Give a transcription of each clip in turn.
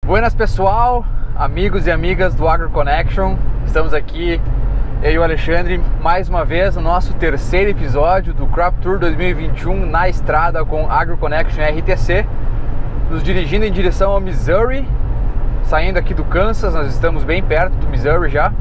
Buenas pessoal, amigos e amigas do Agro Connection. Estamos aqui, eu e o Alexandre, mais uma vez no nosso terceiro episódio do Crop Tour 2021 na estrada com Agro Connection RTC, nos dirigindo em direção ao Missouri, saindo aqui do Kansas. Nós estamos bem perto do Missouri já,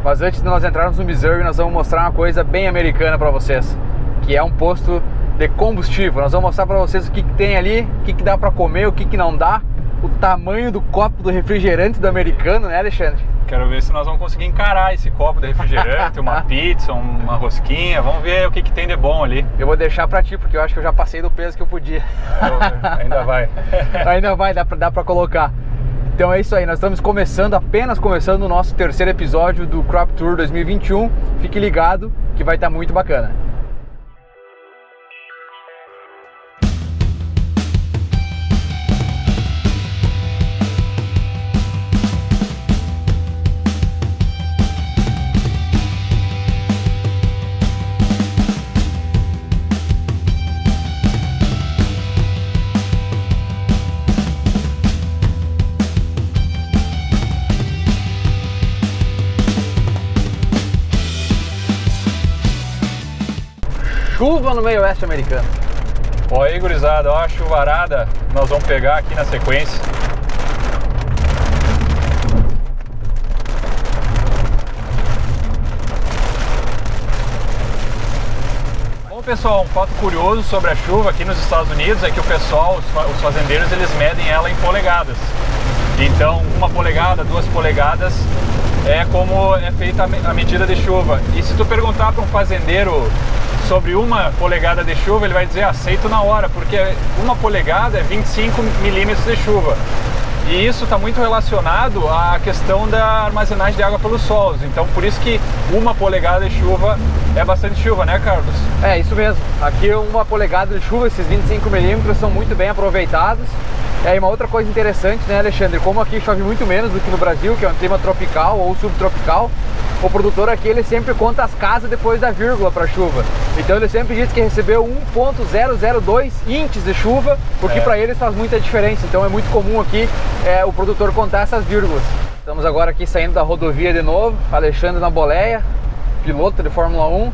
mas antes de nós entrarmos no Missouri, nós vamos mostrar uma coisa bem americana para vocês, que é um posto de combustível. Nós vamos mostrar para vocês o que tem ali, o que dá para comer, o que não dá, o tamanho do copo do refrigerante do americano, né, Alexandre? Quero ver se nós vamos conseguir encarar esse copo de refrigerante, uma pizza, uma rosquinha. Vamos ver o que tem de bom ali. Eu vou deixar pra ti, porque eu acho que eu já passei do peso que eu podia. Ainda vai. Ainda vai, dá pra colocar. Então é isso aí, nós estamos apenas começando o nosso terceiro episódio do Crop Tour 2021. Fique ligado que vai estar muito bacana. Chuva no meio oeste americano. Ó aí, gurizada, ó a chuvarada nós vamos pegar aqui na sequência. Bom, pessoal, um fato curioso sobre a chuva aqui nos Estados Unidos é que o pessoal, os fazendeiros, eles medem ela em polegadas. Então, 1 polegada, 2 polegadas é como é feita a medida de chuva. E se tu perguntar para um fazendeiro sobre 1 polegada de chuva, ele vai dizer aceito na hora, porque 1 polegada é 25 milímetros de chuva. E isso está muito relacionado à questão da armazenagem de água pelos solos. Então, por isso que 1 polegada de chuva é bastante chuva, né, Carlos? É, isso mesmo. Aqui 1 polegada de chuva, esses 25 milímetros são muito bem aproveitados. E aí uma outra coisa interessante, né, Alexandre? Como aqui chove muito menos do que no Brasil, que é um clima tropical ou subtropical, o produtor aqui ele sempre conta as casas depois da vírgula para chuva. Então ele sempre diz que recebeu 1.002 inches de chuva, porque para eles faz muita diferença. Então é muito comum aqui o produtor contar essas vírgulas. Estamos agora aqui saindo da rodovia de novo, Alexandre na boleia, piloto de Fórmula 1,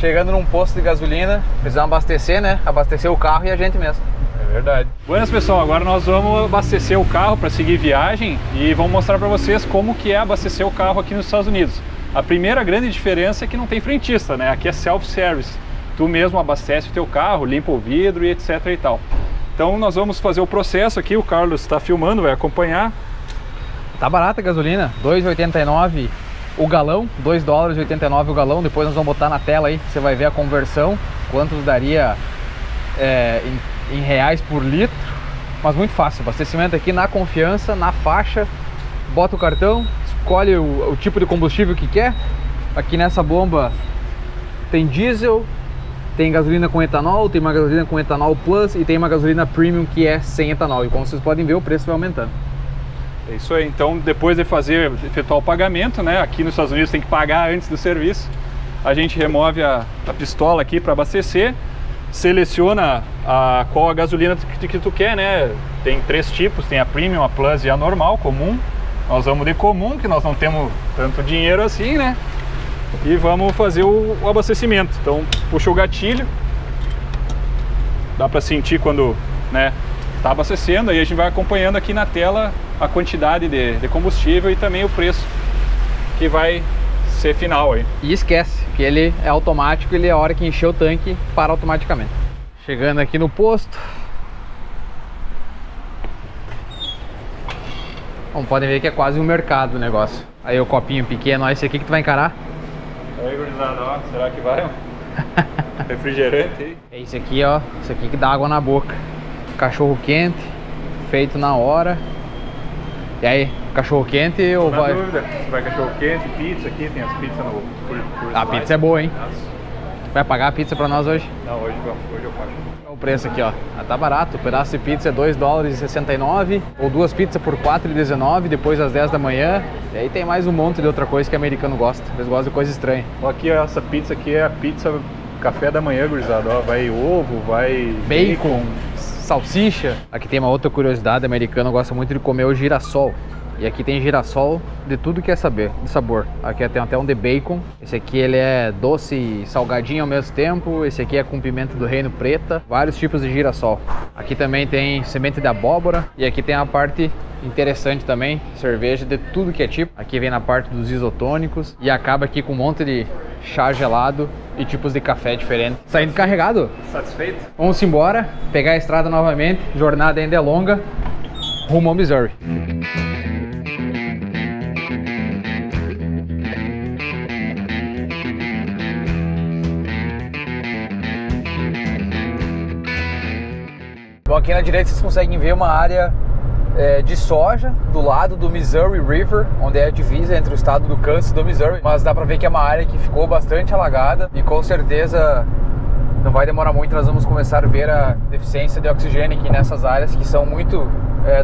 chegando num posto de gasolina, precisamos abastecer, né? Abastecer o carro e a gente mesmo. É verdade. Buenas, pessoal, agora nós vamos abastecer o carro para seguir viagem e vamos mostrar para vocês como que é abastecer o carro aqui nos Estados Unidos. A primeira grande diferença é que não tem frentista, né? Aqui é self-service. Tu mesmo abastece o teu carro, limpa o vidro e etc e tal. Então nós vamos fazer o processo aqui, o Carlos está filmando, vai acompanhar. Tá barata a gasolina, $2,89 o galão, $2,89 o galão. Depois nós vamos botar na tela aí, você vai ver a conversão, quanto daria em reais por litro, mas muito fácil. Abastecimento aqui na confiança, na faixa, bota o cartão, escolhe o tipo de combustível que quer. Aqui nessa bomba tem diesel, tem gasolina com etanol, tem uma gasolina com etanol plus e tem uma gasolina premium que é sem etanol. E como vocês podem ver, o preço vai aumentando. É isso aí. Então, depois de efetuar o pagamento, né, aqui nos Estados Unidos tem que pagar antes do serviço, a gente remove a pistola aqui para abastecer, seleciona qual a gasolina que tu quer, né? Tem 3 tipos, tem a Premium, a Plus e a normal, comum. Nós vamos de comum, que nós não temos tanto dinheiro assim, né? E vamos fazer o abastecimento. Então, puxa o gatilho, dá para sentir quando, né, tá abastecendo, aí a gente vai acompanhando aqui na tela a quantidade de combustível e também o preço que vai ser final aí. E esquece que ele é automático, ele é a hora que encher o tanque, para automaticamente. Chegando aqui no posto, como podem ver que é quase um mercado o negócio. Aí o copinho pequeno, ó, esse aqui que tu vai encarar. Aí, gurizada, ó, será que vai? Refrigerante aí. É esse aqui, ó, esse aqui que dá água na boca. Cachorro quente, feito na hora. E aí, cachorro quente ou vai? Na dúvida, se vai cachorro quente, pizza aqui, tem as pizzas no por a pizza é boa, hein? Vai pagar a pizza pra nós hoje? Não, hoje eu pago. Olha o preço aqui, ó. Tá barato, o pedaço de pizza é $2,69 ou 2 pizzas por $4,19 depois das 10 da manhã. E aí tem mais um monte de outra coisa que o americano gosta. Eles gostam de coisa estranha. Ó, aqui, ó, essa pizza aqui é a pizza café da manhã, gurizada. Ó, vai ovo, vai bacon, salsicha. Aqui tem uma outra curiosidade, o americano gosta muito de comer o girassol. E aqui tem girassol de tudo que é de sabor. Aqui tem até um de bacon. Esse aqui ele é doce e salgadinho ao mesmo tempo. Esse aqui é com pimenta do reino preta. Vários tipos de girassol. Aqui também tem semente de abóbora. E aqui tem a parte interessante também, cerveja de tudo que é tipo. Aqui vem na parte dos isotônicos. E acaba aqui com um monte de chá gelado e tipos de café diferentes. Saindo carregado? Satisfeito? Vamos embora, pegar a estrada novamente. Jornada ainda é longa. Rumo ao Missouri. Bom, aqui na direita vocês conseguem ver uma área de soja do lado do Missouri River, onde é a divisa entre o estado do Kansas e do Missouri. Mas dá pra ver que é uma área que ficou bastante alagada e com certeza não vai demorar muito, nós vamos começar a ver a deficiência de oxigênio aqui nessas áreas que são muito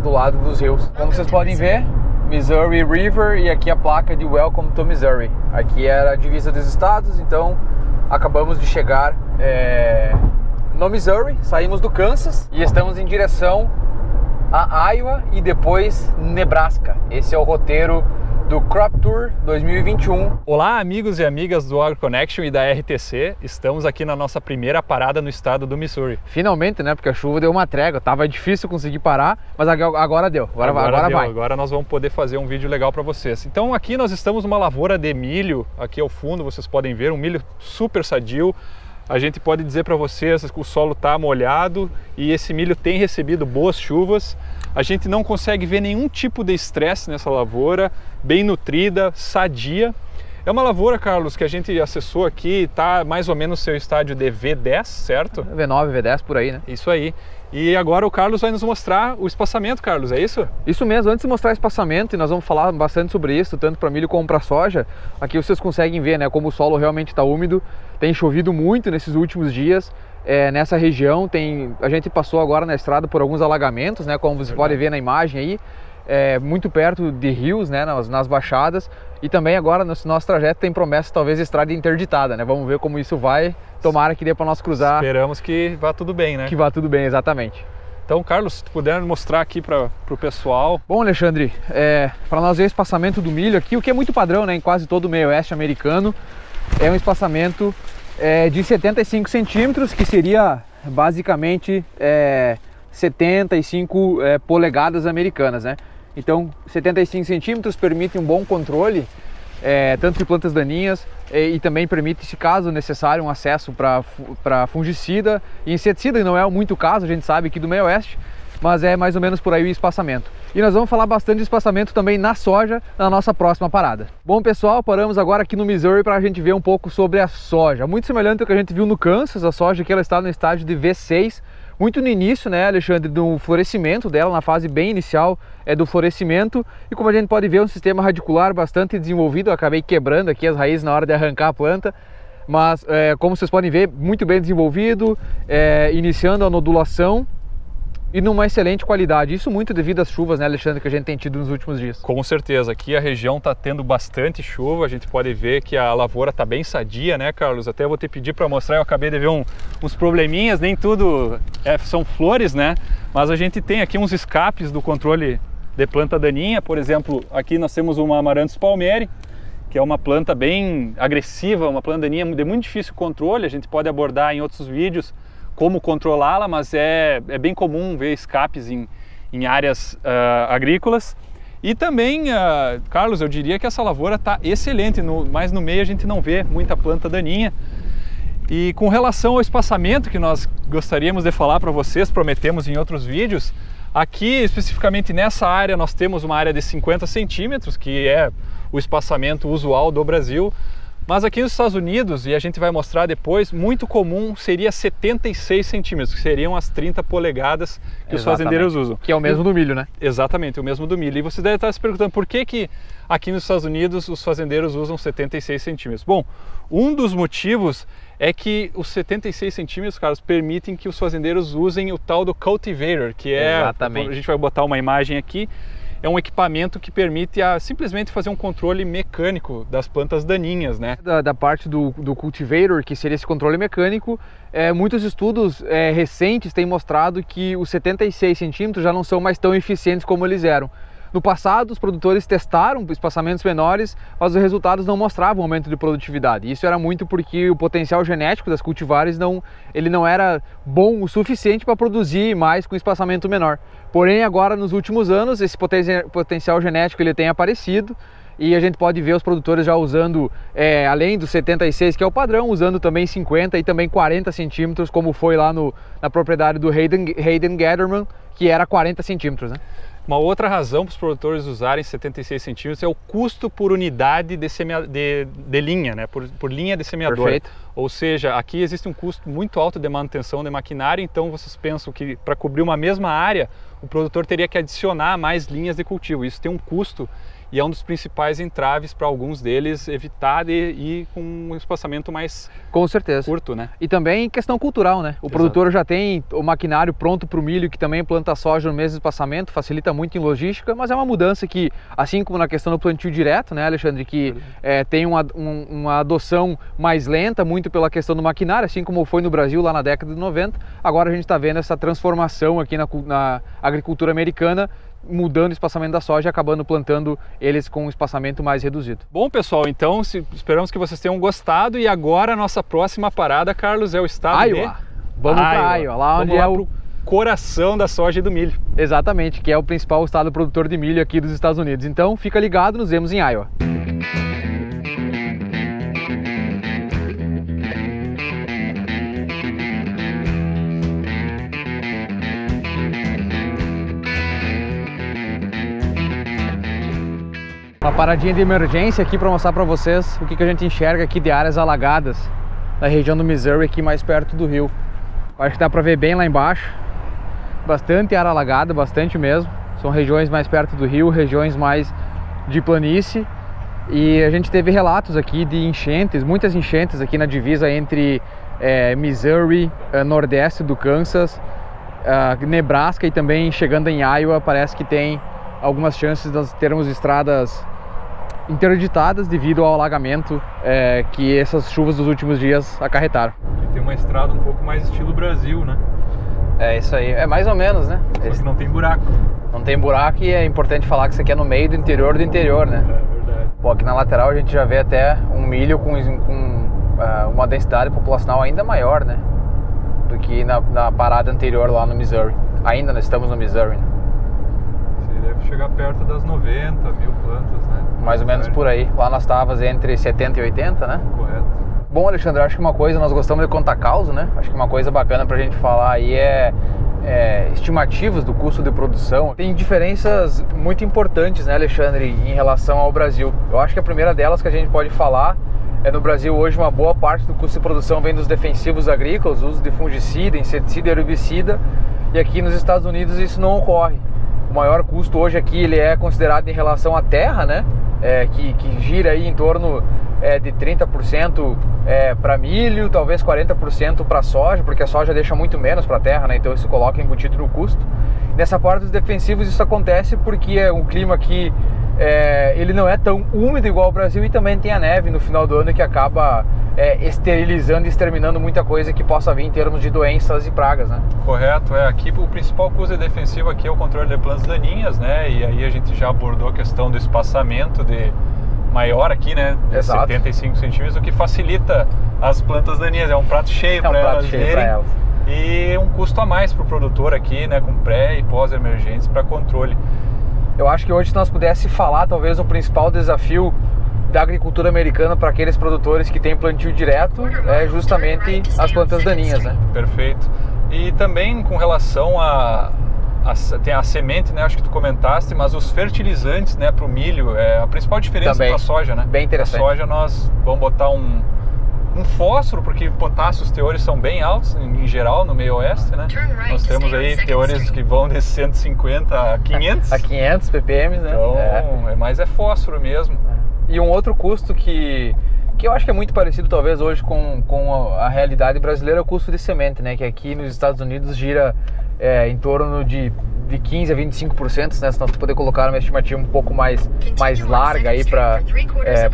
do lado dos rios. Como vocês podem ver, Missouri River e aqui a placa de Welcome to Missouri. Aqui era a divisa dos estados, então acabamos de chegar no Missouri, saímos do Kansas e estamos em direção a Iowa e depois Nebraska. Esse é o roteiro do Crop Tour 2021. Olá, amigos e amigas do AgroConnection e da RTC. Estamos aqui na nossa primeira parada no estado do Missouri. Finalmente, né? Porque a chuva deu uma trégua. Tava difícil conseguir parar, mas agora deu. Agora vai. Agora nós vamos poder fazer um vídeo legal para vocês. Então aqui nós estamos numa lavoura de milho. Aqui ao fundo vocês podem ver um milho super sadio. A gente pode dizer para vocês que o solo está molhado e esse milho tem recebido boas chuvas. A gente não consegue ver nenhum tipo de estresse nessa lavoura, bem nutrida, sadia. É uma lavoura, Carlos, que a gente acessou aqui, está mais ou menos no seu estádio de V10, certo? V9, V10 por aí, né? Isso aí. E agora o Carlos vai nos mostrar o espaçamento, Carlos, é isso? Isso mesmo, antes de mostrar o espaçamento, e nós vamos falar bastante sobre isso, tanto para milho como para soja, aqui vocês conseguem ver, né, como o solo realmente está úmido, tem chovido muito nesses últimos dias, nessa região, a gente passou agora na estrada por alguns alagamentos, né, como você pode ver na imagem aí, muito perto de rios, né, nas baixadas, e também agora no nosso trajeto tem promessa talvez de estrada interditada, né, vamos ver como isso vai, tomara que dê para nós cruzar. Esperamos que vá tudo bem, né? Que vá tudo bem, exatamente. Então, Carlos, se tu puder mostrar aqui para o pessoal. Bom, Alexandre, para nós ver o espaçamento do milho aqui, o que é muito padrão, né, em quase todo o meio oeste americano, é um espaçamento de 75 centímetros, que seria basicamente 75 polegadas americanas, né? Então 75 centímetros permite um bom controle, tanto de plantas daninhas e também permite, se caso necessário, um acesso para fungicida e inseticida, e não é muito caso, a gente sabe aqui do meio oeste, mas é mais ou menos por aí o espaçamento. E nós vamos falar bastante de espaçamento também na soja na nossa próxima parada. Bom, pessoal, paramos agora aqui no Missouri para a gente ver um pouco sobre a soja. Muito semelhante ao que a gente viu no Kansas, a soja aqui ela está no estágio de V6, muito no início, né, Alexandre, do florescimento dela, na fase bem inicial do florescimento, e como a gente pode ver, um sistema radicular bastante desenvolvido. Eu acabei quebrando aqui as raízes na hora de arrancar a planta, mas como vocês podem ver, muito bem desenvolvido, iniciando a nodulação e numa excelente qualidade. Isso muito devido às chuvas, né, Alexandre, que a gente tem tido nos últimos dias. Com certeza, aqui a região está tendo bastante chuva, a gente pode ver que a lavoura está bem sadia, né, Carlos? Até vou te pedir para mostrar, eu acabei de ver uns probleminhas, nem tudo são flores, né? Mas a gente tem aqui uns escapes do controle de planta daninha. Por exemplo, aqui nós temos uma Amaranthus palmeri, que é uma planta bem agressiva, uma planta daninha de muito difícil controle. A gente pode abordar em outros vídeos como controlá-la, mas é bem comum ver escapes em áreas agrícolas. E também, Carlos, eu diria que essa lavoura está excelente, mas no meio a gente não vê muita planta daninha. E com relação ao espaçamento que nós gostaríamos de falar para vocês, prometemos em outros vídeos, aqui especificamente nessa área nós temos uma área de 50 centímetros, que é o espaçamento usual do Brasil. Mas aqui nos Estados Unidos, e a gente vai mostrar depois, muito comum seria 76 centímetros, que seriam as 30 polegadas que os fazendeiros usam. Que é o mesmo do milho, né? Exatamente, o mesmo do milho. E você deve estar se perguntando por que aqui nos Estados Unidos os fazendeiros usam 76 centímetros. Bom, um dos motivos é que os 76 centímetros, Carlos, permitem que os fazendeiros usem o tal do cultivator, que é... Exatamente. A gente vai botar uma imagem aqui. é um equipamento que permite simplesmente fazer um controle mecânico das plantas daninhas, né? Da parte do cultivator, que seria esse controle mecânico, muitos estudos recentes têm mostrado que os 76 centímetros já não são mais tão eficientes como eles eram. No passado, os produtores testaram espaçamentos menores, mas os resultados não mostravam aumento de produtividade. Isso era muito porque o potencial genético das cultivares não era bom o suficiente para produzir mais com espaçamento menor. Porém, agora, nos últimos anos, esse potencial genético ele tem aparecido e a gente pode ver os produtores já usando, além do 76, que é o padrão, usando também 50 e também 40 centímetros, como foi lá na propriedade do Hayden Gatterman, que era 40 centímetros, né? Uma outra razão para os produtores usarem 76 centímetros é o custo por unidade de linha, né? por linha de semeadora. Perfeito. Ou seja, aqui existe um custo muito alto de manutenção de maquinário, então vocês pensam que para cobrir uma mesma área, o produtor teria que adicionar mais linhas de cultivo. Isso tem um custo e é um dos principais entraves para alguns deles evitar de ir com um espaçamento mais Com certeza. curto, né? E também questão cultural, né? O produtor já tem o maquinário pronto para o milho, que também planta soja no mesmo espaçamento, facilita muito em logística, mas é uma mudança que, assim como na questão do plantio direto, né, Alexandre, que tem uma adoção mais lenta, muito pela questão do maquinário, assim como foi no Brasil lá na década de 90, agora a gente está vendo essa transformação aqui na agricultura americana, mudando o espaçamento da soja e acabando plantando eles com um espaçamento mais reduzido. Bom, pessoal, então esperamos que vocês tenham gostado e agora a nossa próxima parada, Carlos, é o estado Iowa. Vamos para Iowa, lá onde pro coração da soja e do milho. Exatamente, que é o principal estado produtor de milho aqui dos Estados Unidos. Então, fica ligado, nos vemos em Iowa. Uma paradinha de emergência aqui para mostrar para vocês o que a gente enxerga aqui de áreas alagadas na região do Missouri, aqui mais perto do rio. Acho que dá para ver bem lá embaixo, bastante área alagada, bastante mesmo. São regiões mais perto do rio, regiões mais de planície. E a gente teve relatos aqui de enchentes, muitas enchentes aqui na divisa entre Missouri, nordeste do Kansas, Nebraska e também chegando em Iowa. Parece que tem algumas chances de termos estradas interditadas devido ao alagamento que essas chuvas dos últimos dias acarretaram. E tem uma estrada um pouco mais estilo Brasil, né? É isso aí, é mais ou menos, né? Só que não tem buraco. Não tem buraco e é importante falar que isso aqui é no meio do interior, né? É verdade. Pô, aqui na lateral a gente já vê até um milho com uma densidade populacional ainda maior, né? Do que na parada anterior lá no Missouri. Ainda nós estamos no Missouri, né? Deve chegar perto das 90 mil plantas, né? Mais ou menos por aí. Lá nós estávamos entre 70 e 80, né? Correto. Bom, Alexandre, acho que uma coisa, nós gostamos de contar causa, né? Acho que uma coisa bacana pra gente falar aí é estimativas do custo de produção. Tem diferenças muito importantes, né, Alexandre, em relação ao Brasil. Eu acho que a primeira delas que a gente pode falar no Brasil hoje uma boa parte do custo de produção vem dos defensivos agrícolas, uso de fungicida, inseticida e herbicida, e aqui nos Estados Unidos isso não ocorre. O maior custo hoje aqui ele é considerado em relação à terra, né? Que gira aí em torno de 30% para milho, talvez 40% para soja, porque a soja deixa muito menos para a terra, né? Então isso coloca embutido no custo. Nessa parte dos defensivos isso acontece porque um clima aqui ele não é tão úmido igual ao Brasil e também tem a neve no final do ano que acaba esterilizando e exterminando muita coisa que possa vir em termos de doenças e pragas, né? Correto, aqui o principal custo defensivo aqui é o controle de plantas daninhas, né? E aí a gente já abordou a questão do espaçamento maior aqui, né? De Exato. 75 centímetros, o que facilita as plantas daninhas, é um prato cheio para elas verem. E um custo a mais para o produtor aqui, né? Com pré e pós-emergentes para controle. Eu acho que hoje se nós pudéssemos falar, talvez o principal desafio da agricultura americana para aqueles produtores que têm plantio direto é justamente as plantas daninhas, né? Perfeito. E também com relação tem a semente, né? Acho que tu comentaste, mas os fertilizantes, né? Para o milho é a principal diferença para a soja, né? Bem interessante. A soja nós vamos botar um fósforo, porque potássio, os teores são bem altos em geral no meio oeste, né? Nós temos aí teores que vão de 150 a 500. A 500 ppm, né? Então, mais fósforo mesmo. E um outro custo que eu acho que é muito parecido talvez hoje com a realidade brasileira é o custo de semente, né? Que aqui nos Estados Unidos gira em torno de de 15% a 25%, né? Se nós poder colocar uma estimativa um pouco mais larga aí para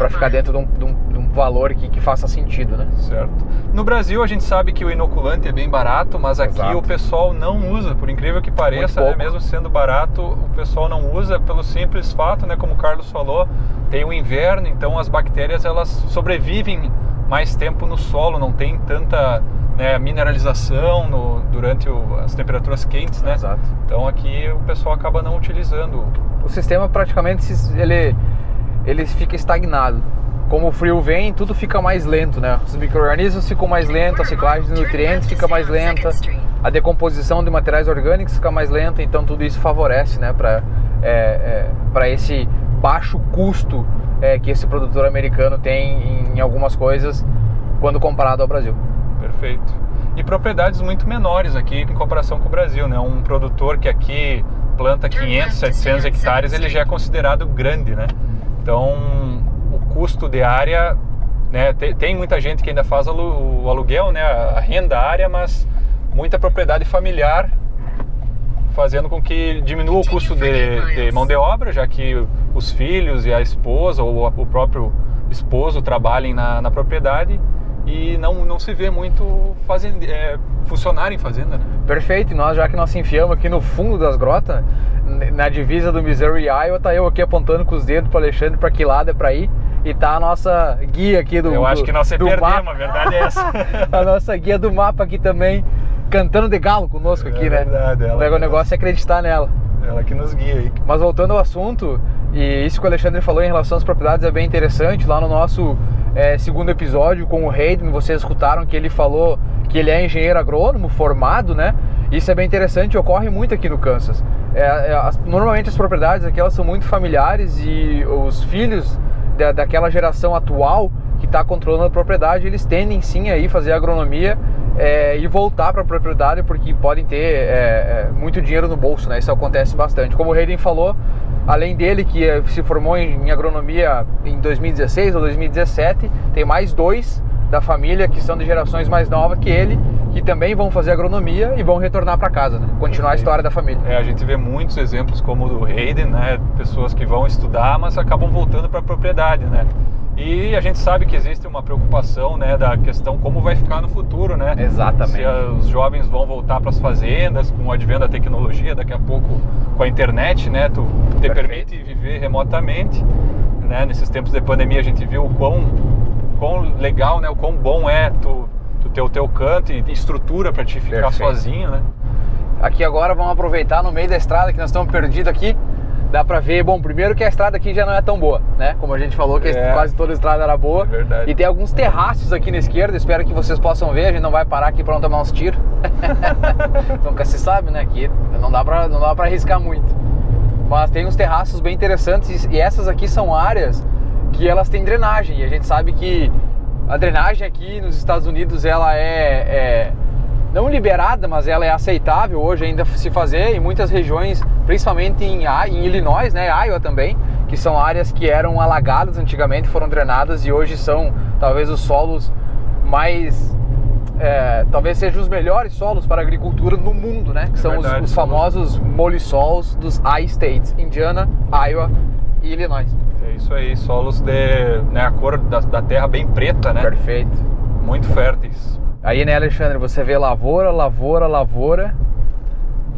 ficar dentro de um valor que faça sentido, né? Certo. No Brasil a gente sabe que o inoculante é bem barato, mas aqui o pessoal não usa, por incrível que pareça, né? Mesmo sendo barato, o pessoal não usa pelo simples fato, né? Como o Carlos falou, tem o inverno, então as bactérias elas sobrevivem mais tempo no solo, não tem tanta, né, mineralização durante as temperaturas quentes, né? Exato. Então aqui o pessoal acaba não utilizando. O sistema praticamente ele fica estagnado. Como o frio vem, tudo fica mais lento, né? Os micro-organismos ficam mais lentos, a ciclagem de nutrientes fica mais lenta, a decomposição de materiais orgânicos fica mais lenta, então tudo isso favorece, né, para esse baixo custo que esse produtor americano tem em algumas coisas quando comparado ao Brasil. Perfeito. E propriedades muito menores aqui em comparação com o Brasil, né? Um produtor que aqui planta 500, 700 hectares, ele já é considerado grande, né? Então, o custo de área, né? Tem muita gente que ainda faz o aluguel, né? A renda área, mas muita propriedade familiar, fazendo com que diminua o custo de mão de obra, já que os filhos e a esposa ou o próprio esposo trabalhem na propriedade, e não se vê muito funcionar em fazenda, né? Perfeito, e já que nós se enfiamos aqui no fundo das grotas, na divisa do Missouri e Iowa, tá eu aqui apontando com os dedos para Alexandre para que lado é para ir, e tá a nossa guia aqui do mapa. Eu acho que nós se perdemos, a verdade é essa. A nossa guia do mapa aqui também, cantando de galo conosco aqui, né? Verdade, o negócio é acreditar nela. Ela que nos guia aí. Mas voltando ao assunto, e isso que o Alexandre falou em relação às propriedades é bem interessante. Lá no nosso segundo episódio com o Hayden, vocês escutaram que ele falou que ele é engenheiro agrônomo formado, né? Isso é bem interessante, ocorre muito aqui no Kansas. Normalmente as propriedades aqui elas são muito familiares, e os filhos daquela geração atual que está controlando a propriedade, eles tendem sim a ir fazer agronomia e voltar para a propriedade, porque podem ter muito dinheiro no bolso, né? Isso acontece bastante. Como o Hayden falou, além dele que se formou em agronomia em 2016 ou 2017, tem mais 2 da família que são de gerações mais novas que ele, que também vão fazer agronomia e vão retornar para casa, né? Continuar a história da família. A gente vê muitos exemplos como o do Hayden, né? Pessoas que vão estudar, mas acabam voltando para a propriedade, né? E a gente sabe que existe uma preocupação, né, da questão como vai ficar no futuro, né? Exatamente. Se os jovens vão voltar para as fazendas com o advento da tecnologia, daqui a pouco com a internet, né? Tu te permite viver remotamente, né? Nesses tempos de pandemia a gente viu o quão legal, né? O quão bom é tu ter o teu canto e estrutura para te ficar sozinho, né? Aqui agora vamos aproveitar no meio da estrada que nós estamos perdidos aqui. Dá pra ver, bom, primeiro que a estrada aqui já não é tão boa, né? Como a gente falou que quase toda a estrada era boa. É verdade. E tem alguns terraços aqui na esquerda, espero que vocês possam ver, a gente não vai parar aqui pra não tomar uns tiros. Nunca se sabe, né? Aqui não dá pra arriscar muito. Mas tem uns terraços bem interessantes, e essas aqui são áreas que elas têm drenagem. E a gente sabe que a drenagem aqui nos Estados Unidos, ela não liberada, mas ela é aceitável hoje ainda se fazer em muitas regiões, principalmente em Illinois, né, Iowa também, que são áreas que eram alagadas antigamente, foram drenadas, e hoje são talvez os solos mais, talvez sejam os melhores solos para a agricultura no mundo, né, que são os famosos molissols dos I-States, Indiana, Iowa e Illinois. É isso aí, solos né, a cor da terra bem preta, né? Perfeito. Muito férteis. Aí, né, Alexandre, você vê lavoura, lavoura, lavoura,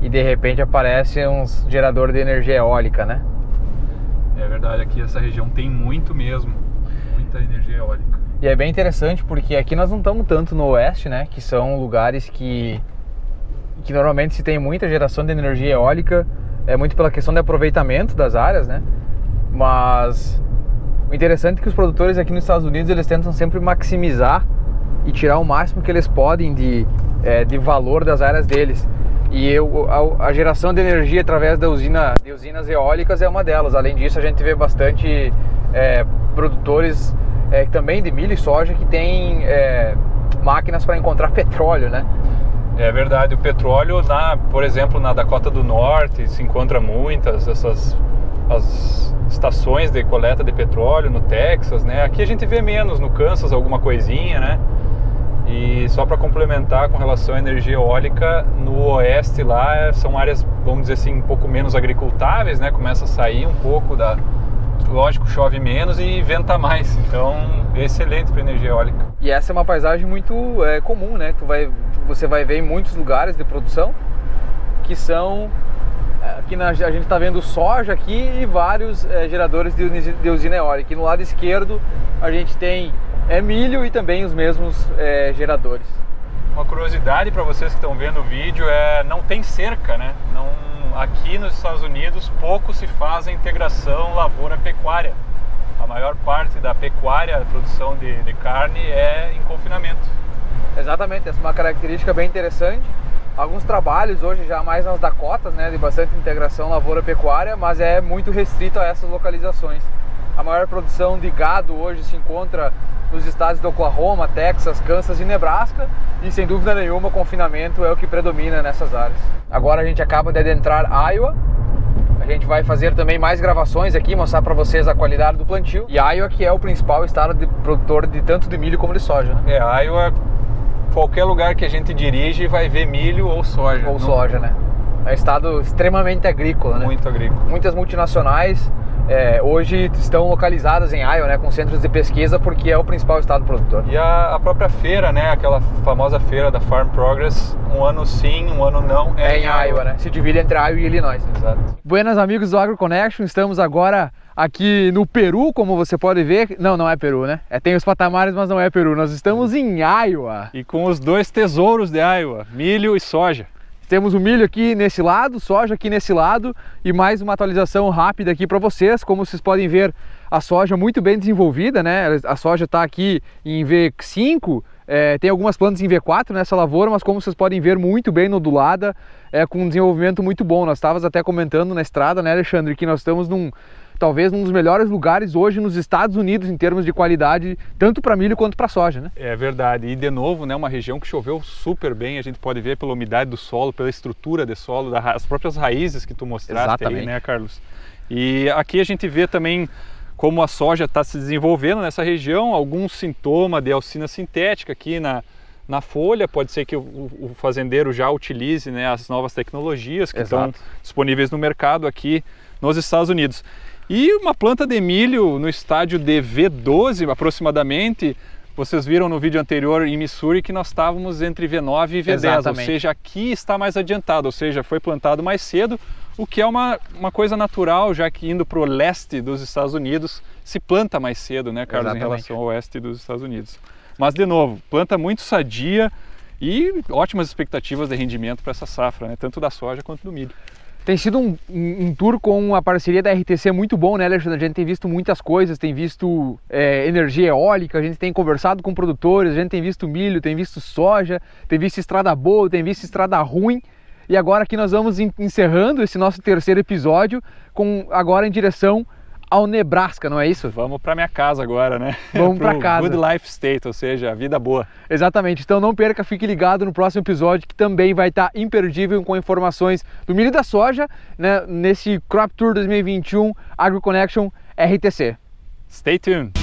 e de repente aparece uns gerador de energia eólica, né? É verdade, aqui essa região tem muito mesmo, muita energia eólica. E é bem interessante porque aqui nós não estamos tanto no oeste, né, que são lugares que normalmente se tem muita geração de energia eólica, muito pela questão de aproveitamento das áreas, né? Mas o interessante é que os produtores aqui nos Estados Unidos, eles tentam sempre maximizar e tirar o máximo que eles podem de valor das áreas deles. E a geração de energia através de usinas eólicas é uma delas. Além disso, a gente vê bastante produtores também de milho e soja que tem máquinas para encontrar petróleo, né? É verdade, o petróleo, por exemplo, na Dakota do Norte se encontra muitas as estações de coleta de petróleo no Texas, né? Aqui a gente vê menos, no Kansas alguma coisinha, né? E só para complementar com relação à energia eólica, no oeste lá são áreas, vamos dizer assim, um pouco menos agricultáveis, né? Começa a sair um pouco da... Lógico, chove menos e venta mais, então é excelente para energia eólica. E essa é uma paisagem muito comum, né? Você vai ver em muitos lugares de produção, que são... Aqui a gente está vendo soja aqui e vários geradores de usina eólica. E no lado esquerdo a gente tem milho e também os mesmos geradores. Uma curiosidade para vocês que estão vendo o vídeo não tem cerca, né? Aqui nos Estados Unidos pouco se faz a integração lavoura-pecuária. A maior parte da pecuária, a produção de carne é em confinamento. Exatamente, essa é uma característica bem interessante. Alguns trabalhos hoje já mais nas Dakotas, né, de bastante integração lavoura-pecuária, mas é muito restrito a essas localizações. A maior produção de gado hoje se encontra nos estados de Oklahoma, Texas, Kansas e Nebraska, e sem dúvida nenhuma o confinamento é o que predomina nessas áreas. Agora a gente acaba de adentrar Iowa. A gente vai fazer também mais gravações aqui, mostrar para vocês a qualidade do plantio. E Iowa que é o principal estado de produtor de tanto de milho como de soja, né? Iowa, qualquer lugar que a gente dirige vai ver milho ou soja. Ou soja, né? É um estado extremamente agrícola, né? Muito agrícola. Muitas multinacionais hoje estão localizadas em Iowa, né, com centros de pesquisa, porque é o principal estado produtor. E a própria feira, né, aquela famosa feira da Farm Progress, um ano sim, um ano não, em Iowa, né? Se divide entre Iowa e Illinois. Exato. Buenas amigos do AgroConnection, estamos agora aqui no Peru, como você pode ver. Não é Peru, né? Tem os patamares, mas não é Peru. Nós estamos em Iowa. E com os dois tesouros de Iowa, milho e soja. Temos o milho aqui nesse lado, soja aqui nesse lado e mais uma atualização rápida aqui para vocês. Como vocês podem ver, a soja muito bem desenvolvida, né? A soja está aqui em V5, tem algumas plantas em V4 nessa lavoura, mas como vocês podem ver, muito bem nodulada, com um desenvolvimento muito bom. Nós estávamos até comentando na estrada, né, Alexandre, que nós estamos talvez num dos melhores lugares hoje nos Estados Unidos em termos de qualidade, tanto para milho quanto para soja, né? É verdade, e de novo, né, uma região que choveu super bem, a gente pode ver pela umidade do solo, pela estrutura de solo, as próprias raízes que tu mostraste aí, né, Carlos? E aqui a gente vê também como a soja está se desenvolvendo nessa região, algum sintoma de alcina sintética aqui na folha, pode ser que o fazendeiro já utilize, né, as novas tecnologias que estão disponíveis no mercado aqui nos Estados Unidos. E uma planta de milho no estádio de V12 aproximadamente, vocês viram no vídeo anterior em Missouri que nós estávamos entre V9 e V10, exatamente. Ou seja, aqui está mais adiantado, ou seja, foi plantado mais cedo, o que é uma coisa natural, já que indo para o leste dos Estados Unidos se planta mais cedo, né, Carlos, exatamente, em relação ao oeste dos Estados Unidos. Mas, de novo, planta muito sadia e ótimas expectativas de rendimento para essa safra, né, tanto da soja quanto do milho. Tem sido um tour com a parceria da RTC muito bom, né, Alexandre? A gente tem visto muitas coisas, tem visto energia eólica, a gente tem conversado com produtores, a gente tem visto milho, tem visto soja, tem visto estrada boa, tem visto estrada ruim. E agora aqui nós vamos encerrando esse nosso terceiro episódio, agora em direção ao Nebraska, não é isso? Vamos para minha casa agora, né? Vamos para casa. Good Life State, ou seja, a vida boa. Exatamente, então não perca, fique ligado no próximo episódio que também vai estar imperdível com informações do milho e da soja, né, nesse Crop Tour 2021 AgroConnection RTC. Stay tuned!